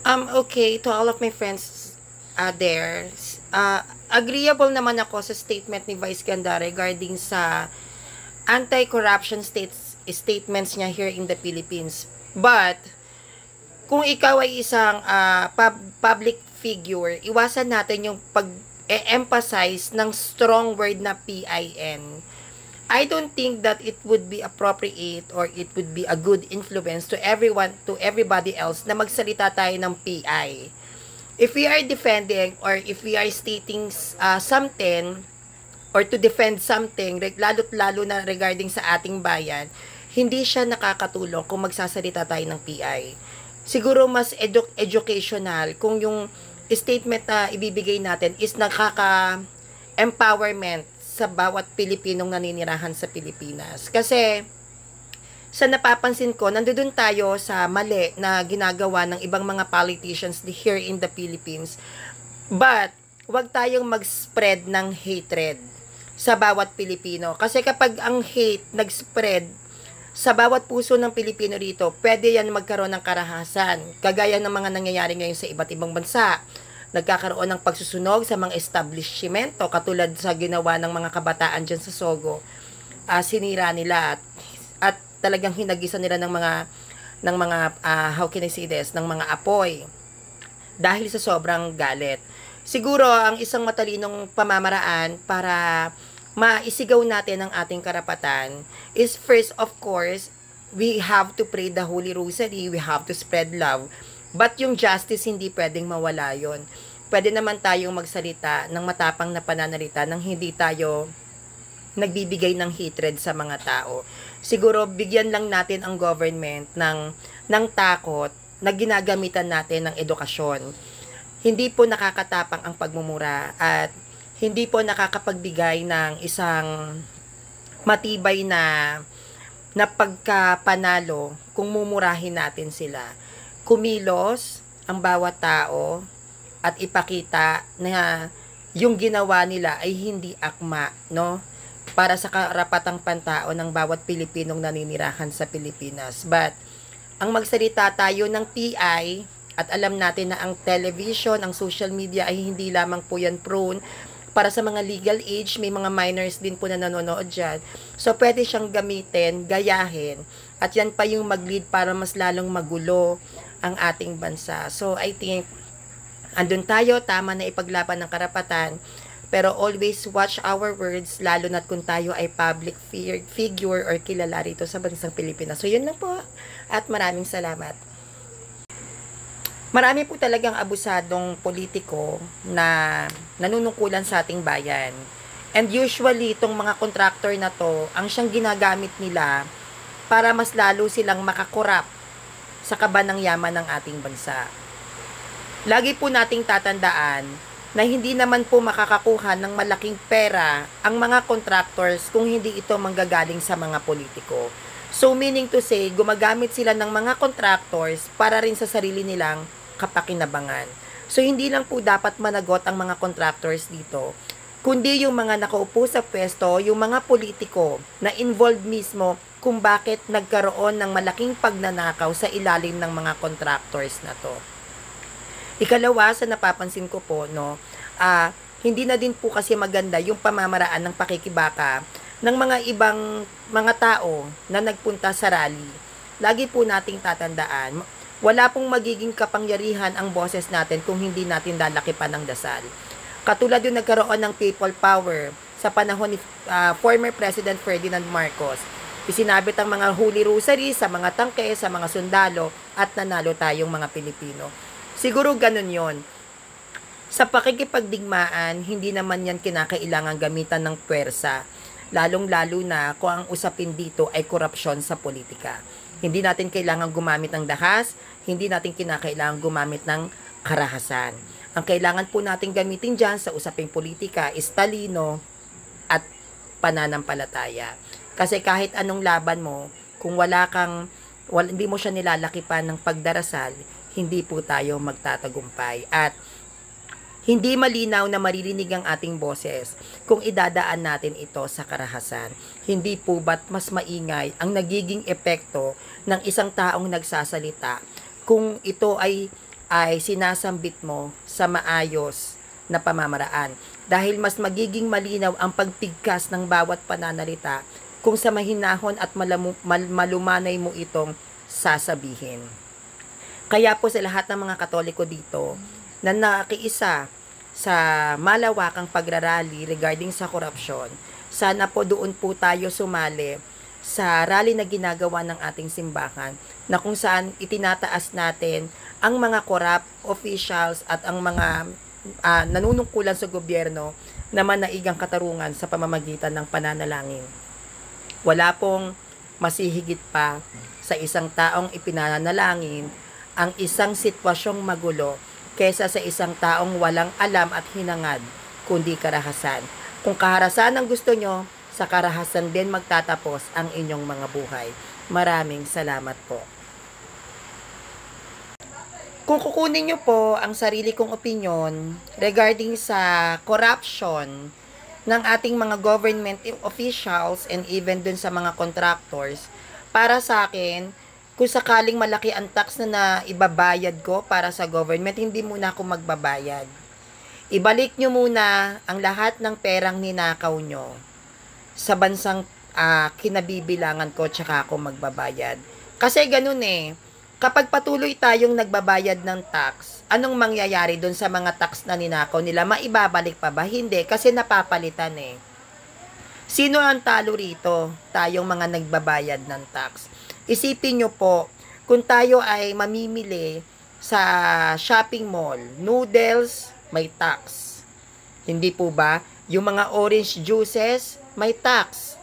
Okay, to all of my friends there, agreeable naman ako sa statement ni Vice Ganda regarding sa anti-corruption statements niya here in the Philippines. But, kung ikaw ay isang public figure, iwasan natin yung pag-emphasize ng strong word na PIN. I don't think that it would be appropriate or it would be a good influence to everybody else na magsalita tayo ng PI. If we are defending or if we are stating something or to defend something, lalo na regarding sa ating bayan, hindi siya nakakatulong kung magsasalita tayo ng PI. Siguro mas educational kung yung statement na ibibigay natin is nakaka-empowerment sa bawat Pilipinong naninirahan sa Pilipinas. Kasi, sa napapansin ko, nandoon tayo sa mali na ginagawa ng ibang mga politicians here in the Philippines. But, wag tayong mag-spread ng hatred sa bawat Pilipino. Kasi kapag ang hate nag-spread sa bawat puso ng Pilipino rito, pwede yan magkaroon ng karahasan. Kagaya ng mga nangyayari ngayon sa iba't ibang bansa. Nagkakaroon ng pagsusunog sa mga establishmento katulad sa ginawa ng mga kabataan dyan sa Sogo. Sinira nila at talagang hinagisan nila ng mga how can I say this, ng mga apoy dahil sa sobrang galit. Siguro ang isang matalinong pamamaraan para maisigaw natin ang ating karapatan is first, of course, we have to pray the Holy Rosary, we have to spread love. But yung justice, hindi pwedeng mawala yon. Pwede naman tayong magsalita ng matapang na pananalita nang hindi tayo nagbibigay ng hatred sa mga tao. Siguro, bigyan lang natin ang government ng takot na ginagamitan natin ng edukasyon. Hindi po nakakatapang ang pagmumura at hindi po nakakapagbigay ng isang matibay na pagkapanalo kung mumurahin natin sila. Kumilos ang bawat tao at ipakita na yung ginawa nila ay hindi akma, no? Para sa karapatang pantao ng bawat Pilipinong naninirahan sa Pilipinas. But, ang magsalita tayo ng PI at alam natin na ang television, ang social media ay hindi lamang po yan prone para sa mga legal age, may mga minors din po na nanonood dyan. So, pwede siyang gamitin, gayahin, at yan pa yung mag-lead para mas lalong magulo ang ating bansa. So, I think, andun tayo, tama na ipaglaban ng karapatan, pero always watch our words, lalo na't kung tayo ay public figure or kilala rito sa bansang Pilipinas. So, yun lang po, at maraming salamat. Marami po talagang abusadong politiko na nanunungkulan sa ating bayan. And usually, itong mga contractor na to, ang siyang ginagamit nila para mas lalo silang makakorap sa kaban ng yaman ng ating bansa. Lagi po nating tatandaan na hindi naman po makakakuha ng malaking pera ang mga contractors kung hindi ito manggagaling sa mga politiko. So meaning to say, gumagamit sila ng mga contractors para rin sa sarili nilang kapakinabangan. So, hindi lang po dapat managot ang mga contractors dito, kundi yung mga nakaupo sa pwesto, yung mga politiko na involved mismo kung bakit nagkaroon ng malaking pagnanakaw sa ilalim ng mga contractors na to. Ikalawa, sa napapansin ko po, no, hindi na din po kasi maganda yung pamamaraan ng pakikibaka ng mga ibang mga tao na nagpunta sa rally. Lagi po nating tatandaan, wala pong magiging kapangyarihan ang boses natin kung hindi natin lalakipan ng dasal. Katulad yung nagkaroon ng people power sa panahon ni former President Ferdinand Marcos. Isinabit ang mga Holy Rosary sa mga tangke, sa mga sundalo, at nanalo tayong mga Pilipino. Siguro ganun yon. Sa pakikipagdigmaan, hindi naman yan kinakailangan gamitan ng puwersa, lalong-lalo na kung ang usapin dito ay korupsyon sa politika. Hindi natin kailangan gumamit ng dahas, hindi natin kinakailangan gumamit ng karahasan. Ang kailangan po natin gamitin dyan sa usaping politika is talino at pananampalataya. Kasi kahit anong laban mo, kung hindi mo siya nilalakipan ng pagdarasal, hindi po tayo magtatagumpay. At hindi malinaw na maririnig ang ating boses kung idadaan natin ito sa karahasan. Hindi po ba't mas maingay ang nagiging epekto ng isang taong nagsasalita kung ito ay ay sinasambit mo sa maayos na pamamaraan. Dahil mas magiging malinaw ang pagpigkas ng bawat pananalita kung sa mahinahon at malumanay mo itong sasabihin. Kaya po sa lahat ng mga Katoliko dito na nakiisa sa malawakang pagrarally regarding sa korupsyon, sana po doon po tayo sumali sa rally na ginagawa ng ating simbahan na kung saan itinataas natin ang mga corrupt officials at ang mga nanunungkulan sa gobyerno na manaigang katarungan sa pamamagitan ng pananalangin. Wala pong masihigit pa sa isang taong ipinanalangin ang isang sitwasyong magulo kaysa sa isang taong walang alam at hinangad kundi karahasan. Kung kaharasan ang gusto nyo, sa karahasan din magtatapos ang inyong mga buhay. Maraming salamat po. Kung kukunin nyo po ang sarili kong opinion regarding sa corruption ng ating mga government officials and even dun sa mga contractors, para sa akin, kung sakaling malaki ang tax na ibabayad ko para sa government, hindi muna ako magbabayad. Ibalik nyo muna ang lahat ng perang ninakaw nyo sa bansang kinabibilangan ko, tsaka ako magbabayad. Kasi ganun kapag patuloy tayong nagbabayad ng tax, anong mangyayari dun sa mga tax na ninakaw nila? Maibabalik pa ba? Hindi, kasi napapalitan Sino ang talo rito? Tayong mga nagbabayad ng tax. Isipin nyo po, kung tayo ay mamimili sa shopping mall, noodles, may tax. Hindi po ba? Yung mga orange juices, may tax.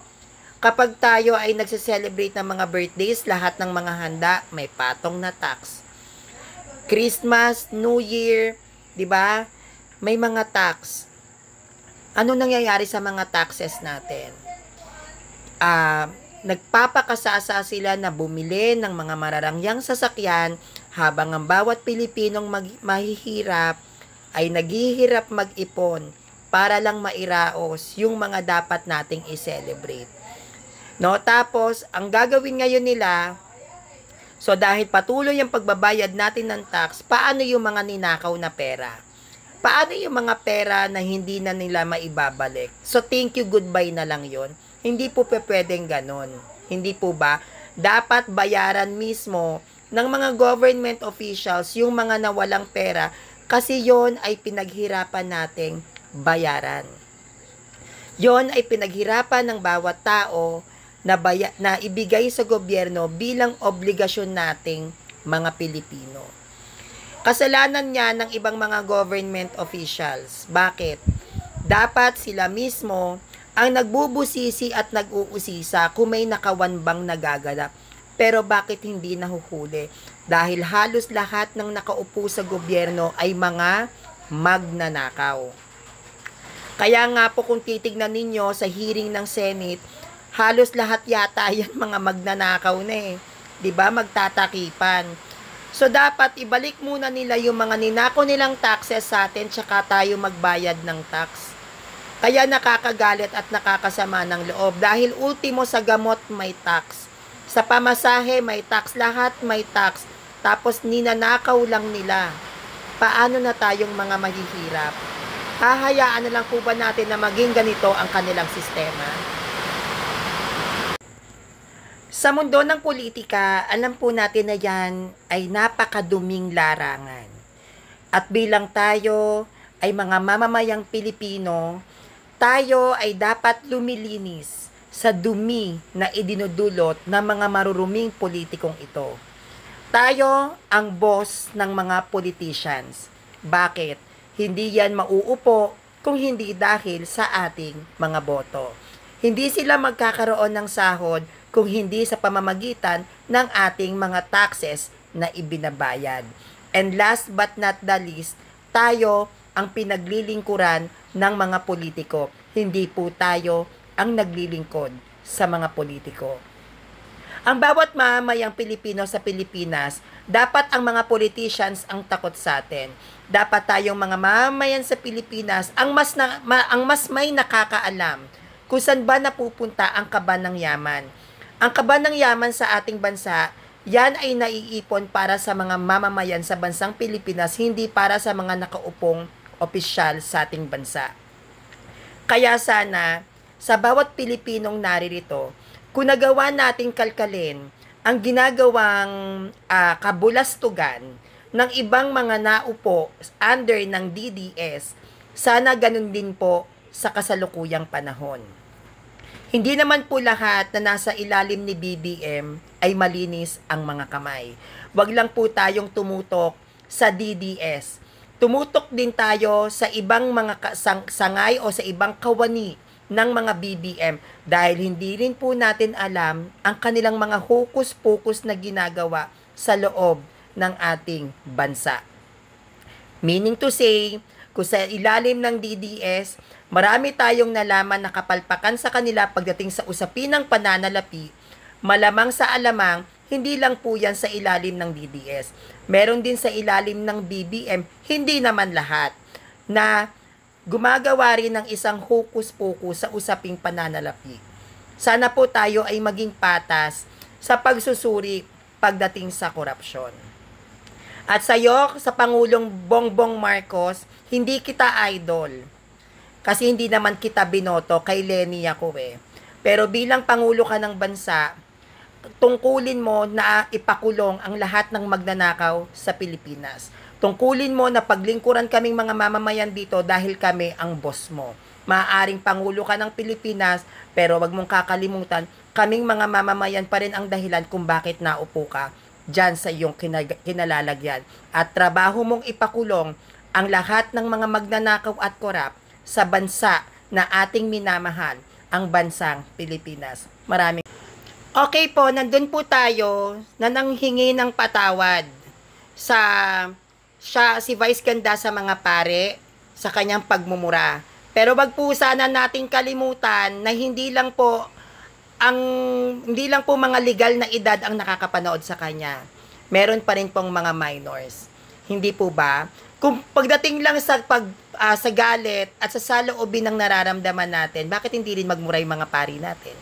Kapag tayo ay nagse-celebrate ng mga birthdays, lahat ng mga handa, may patong na tax. Christmas, New Year, di ba? May mga tax. Ano nangyayari sa mga taxes natin? Nagpapakasasa sila na bumili ng mga mararangyang sasakyan habang ang bawat Pilipinong mahihirap ay naghihirap mag-ipon para lang mairaos yung mga dapat nating i-celebrate. No? Tapos, ang gagawin ngayon nila, so dahil patuloy ang pagbabayad natin ng tax, paano yung mga ninakaw na pera? Paano yung mga pera na hindi na nila maibabalik? So, thank you, goodbye na lang yon. Hindi po pwedeng ganon. Hindi po ba? Dapat bayaran mismo ng mga government officials yung mga nawalang pera kasi yon ay pinaghirapan nating bayaran. Yon ay pinaghirapan ng bawat tao na ibigay sa gobyerno bilang obligasyon nating mga Pilipino. Kasalanan niya ng ibang mga government officials. Bakit? Dapat sila mismo ang nagbubusisi at nag-uusisa kung may nakawanbang nagaganap. Pero bakit hindi nahuhuli? Dahil halos lahat ng nakaupo sa gobyerno ay mga magnanakaw. Kaya nga po kung titignan ninyo sa hearing ng Senate, halos lahat yata yan mga magnanakaw na 'Di ba? Magtatakipan. So dapat ibalik muna nila yung mga ninako nilang taxes sa atin tsaka tayo magbayad ng tax. Kaya nakakagalit at nakakasama ng loob dahil ultimo sa gamot may tax. Sa pamasahe may tax, lahat may tax. Tapos ninanakaw lang nila. Paano na tayong mga mahihirap? Hahayaan na lang po ba natin na maging ganito ang kanilang sistema? Sa mundo ng politika, alam po natin na yan ay napakaduming larangan. At bilang tayo ay mga mamamayang Pilipino, tayo ay dapat lumilinis sa dumi na idinudulot ng mga maruruming politikong ito. Tayo ang boss ng mga politicians. Bakit? Hindi yan mauupo kung hindi dahil sa ating mga boto. Hindi sila magkakaroon ng sahod kung hindi sa pamamagitan ng ating mga taxes na ibinabayad. And last but not the least, tayo ang pinaglilingkuran ng mga politiko. Hindi po tayo ang naglilingkod sa mga politiko. Ang bawat mamamayang Pilipino sa Pilipinas, dapat ang mga politicians ang takot sa atin. Dapat tayong mga mamamayan sa Pilipinas ang mas may nakakaalam kung saan ba napupunta ang kaban ng yaman. Ang kaban ng yaman sa ating bansa, yan ay naiipon para sa mga mamamayan sa bansang Pilipinas, hindi para sa mga nakaupong opisyal sa ating bansa. Kaya sana, sa bawat Pilipinong naririto, kung nagawa nating kalkalin ang ginagawang kabulastugan ng ibang mga naupo under ng DDS, sana ganun din po sa kasalukuyang panahon. Hindi naman po lahat na nasa ilalim ni BBM ay malinis ang mga kamay. Wag lang po tayong tumutok sa DDS. Tumutok din tayo sa ibang mga sangay o sa ibang kawani ng mga BBM dahil hindi rin po natin alam ang kanilang mga hokus-pokus na ginagawa sa loob ng ating bansa. Meaning to say, kung sa ilalim ng DDS, marami tayong nalaman na kapalpakan sa kanila pagdating sa usapin ng pananalapi, malamang sa alamang, hindi lang po yan sa ilalim ng DDS. Meron din sa ilalim ng BBM, hindi naman lahat, na gumagawa rin ng isang hokus-pokus sa usaping pananalapi. Sana po tayo ay maging patas sa pagsusuri pagdating sa korupsyon. At sa'yo, sa Pangulong Bongbong Marcos, hindi kita idol. Kasi hindi naman kita binoto, kay Lenny ako eh. Pero bilang Pangulo ka ng bansa, tungkulin mo na ipakulong ang lahat ng magnanakaw sa Pilipinas. Tungkulin mo na paglingkuran kaming mga mamamayan dito dahil kami ang boss mo. Maaaring Pangulo ka ng Pilipinas, pero wag mong kakalimutan, kaming mga mamamayan pa rin ang dahilan kung bakit naupo ka dyan sa iyong kinalalagyan. At trabaho mong ipakulong ang lahat ng mga magnanakaw at korap sa bansa na ating minamahal, ang bansang Pilipinas. Maraming. Okay po, nandun po tayo na nanghingi ng patawad si Vice Ganda sa mga pare sa kanyang pagmumura. Pero wag po sana nating kalimutan na hindi lang po mga legal na edad ang nakakapanood sa kanya. Meron pa rin pong mga minors. Hindi po ba? Kung pagdating lang sa sa galit at sa saloobin ng nararamdaman natin, bakit hindi rin magmuray mga pari natin?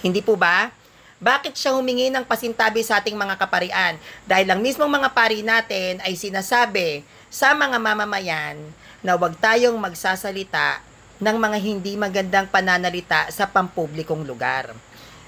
Hindi po ba? Bakit siya humingi ng pasintabi sa ating mga kaparian? Dahil lang mismong mga pari natin ay sinasabi sa mga mamamayan na huwag tayong magsasalita ng mga hindi magandang pananalita sa pampublikong lugar.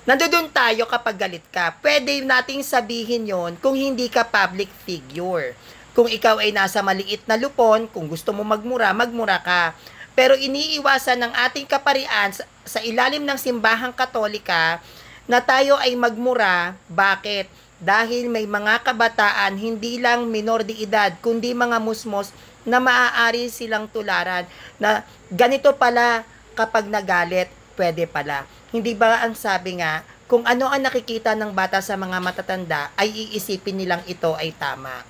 Nandoon tayo kapag galit ka. Pwede nating sabihin yon kung hindi ka public figure. Kung ikaw ay nasa maliit na lupon, kung gusto mo magmura, magmura ka. Pero iniiwasan ng ating kaparian sa ilalim ng simbahang Katolika na tayo ay magmura. Bakit? Dahil may mga kabataan, hindi lang minor de edad, kundi mga musmos na maaari silang tularan na ganito pala kapag nagalit, pwede pala. Hindi ba ang sabi nga, kung ano ang nakikita ng bata sa mga matatanda, ay iisipin nilang ito ay tama.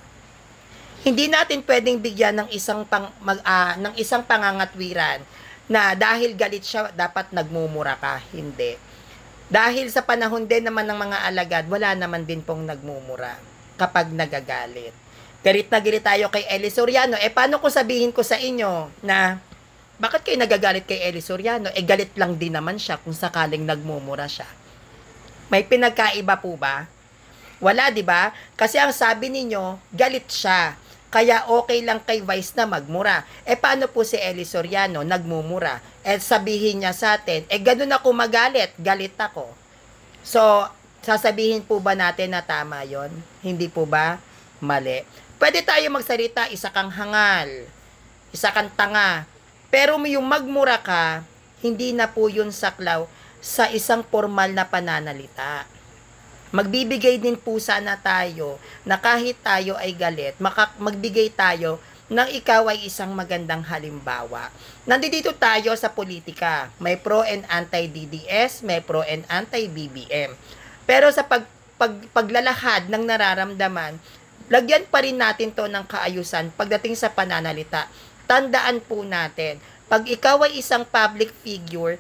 Hindi natin pwedeng bigyan ng isang pangangatwiran na dahil galit siya, dapat nagmumura ka. Hindi. Dahil sa panahon din naman ng mga alagad, wala naman din pong nagmumura kapag nagagalit. Galit na galit tayo kay Eli Soriano. Paano ko sabihin ko sa inyo na bakit kayo nagagalit kay Eli Soriano? Galit lang din naman siya kung sakaling nagmumura siya. May pinagkaiba po ba? Wala, di ba? Kasi ang sabi ninyo, galit siya. Kaya okay lang kay Vice na magmura. Paano po si Eli Soriano nagmumura? Sabihin niya sa atin, ganun ako magalit, galit ako. So, sasabihin po ba natin na tama yon? Hindi po ba? Mali. Pwede tayo magsalita, isa kang hangal, isa kang tanga. Pero yung magmura ka, hindi na po yun saklaw sa isang formal na pananalita. Magbibigay din po sana tayo na kahit tayo ay galit, magbigay tayo ng ikaw ay isang magandang halimbawa. Nandito tayo sa politika. May pro and anti-DDS, may pro and anti-BBM. Pero sa paglalahad ng nararamdaman, lagyan pa rin natin to ng kaayusan pagdating sa pananalita. Tandaan po natin, pag ikaw ay isang public figure,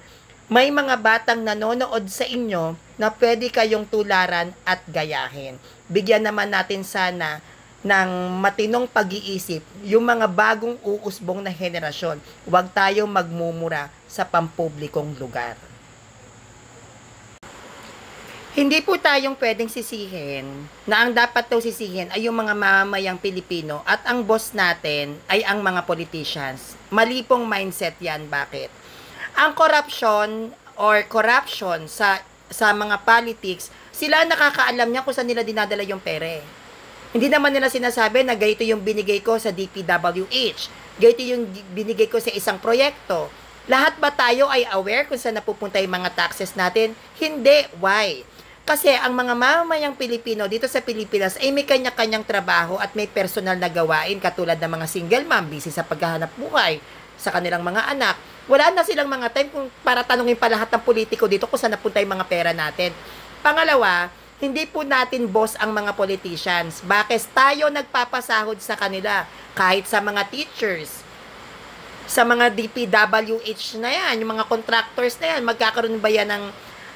may mga batang nanonood sa inyo na pwede kayong tularan at gayahin. Bigyan naman natin sana ng matinong pag-iisip yung mga bagong uusbong na henerasyon. Huwag tayong magmumura sa pampublikong lugar. Hindi po tayong pwedeng sisihin na ang dapat daw sisihin ay yung mga mamamayang Pilipino at ang boss natin ay ang mga politicians. Mali pong mindset yan. Bakit? Ang corruption sa mga politics, sila nakakaalam niya kung saan nila dinadala yung pere. Hindi naman nila sinasabi na ganito yung binigay ko sa DPWH, ganito yung binigay ko sa isang proyekto. Lahat ba tayo ay aware kung saan napupunta yung mga taxes natin? Hindi. Why? Kasi ang mga mamamayang Pilipino dito sa Pilipinas ay may kanya-kanyang trabaho at may personal na gawain katulad ng mga single mom, busy sa paghahanap buhay sa kanilang mga anak. Wala na silang mga time kung para tanungin pa lahat ng politiko dito kung saan napunta yung mga pera natin. Pangalawa, hindi po natin boss ang mga politicians. Bakit tayo nagpapasahod sa kanila? Kahit sa mga teachers, sa mga DPWH na yan, yung mga contractors na yan, magkakaroon ba yan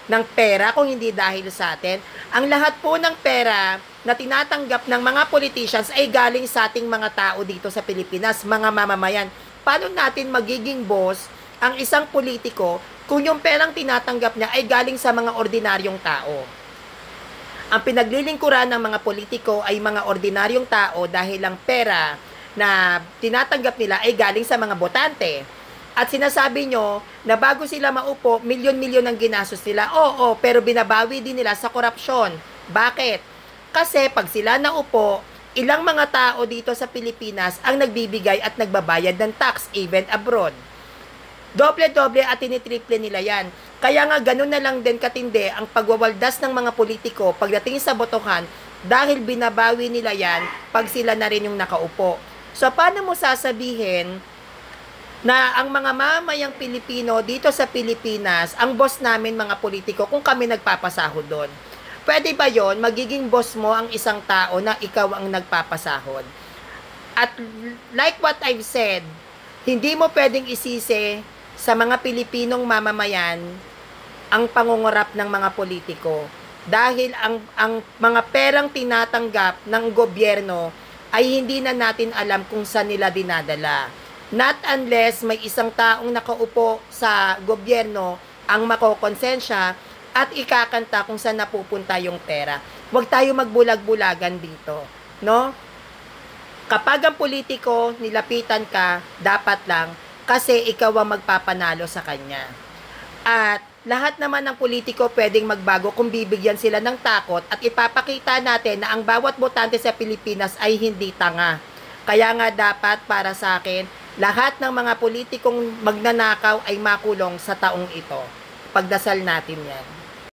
ng pera kung hindi dahil sa atin? Ang lahat po ng pera na tinatanggap ng mga politicians ay galing sa ating mga tao dito sa Pilipinas, mga mamamayan. Paano natin magiging boss ang isang politiko kung yung perang tinatanggap niya ay galing sa mga ordinaryong tao? Ang pinaglilingkuran ng mga politiko ay mga ordinaryong tao dahil ang pera na tinatanggap nila ay galing sa mga botante. At sinasabi nyo na bago sila maupo, milyon-milyon ang ginastos nila. Oo, pero binabawi din nila sa korupsyon. Bakit? Kasi pag sila naupo, ilang mga tao dito sa Pilipinas ang nagbibigay at nagbabayad ng tax even abroad. Doble-doble at tinitriple nila yan. Kaya nga ganun na lang din katindi ang pagwawaldas ng mga politiko pagdating sa botohan dahil binabawi nila yan pag sila na rin yung nakaupo. So paano mo sasabihin na ang mga mamayang Pilipino dito sa Pilipinas, ang boss namin mga politiko kung kami nagpapasahod doon? Pwede ba yon? Magiging boss mo ang isang tao na ikaw ang nagpapasahod. At like what I've said, hindi mo pwedeng isisi sa mga Pilipinong mamamayan ang pangungurap ng mga politiko. Dahil ang mga perang tinatanggap ng gobyerno ay hindi na natin alam kung saan nila dinadala. Not unless may isang taong nakaupo sa gobyerno ang makokonsensya at ikakanta kung saan napupunta yung pera. Huwag tayo magbulag-bulagan dito, no? Kapag ang politiko nilapitan ka, dapat lang kasi ikaw ang magpapanalo sa kanya. At lahat naman ng politiko pwedeng magbago kung bibigyan sila ng takot at ipapakita natin na ang bawat botante sa Pilipinas ay hindi tanga. Kaya nga dapat para sa akin, lahat ng mga politikong magnanakaw ay makulong sa taong ito. Pagdasal natin yan.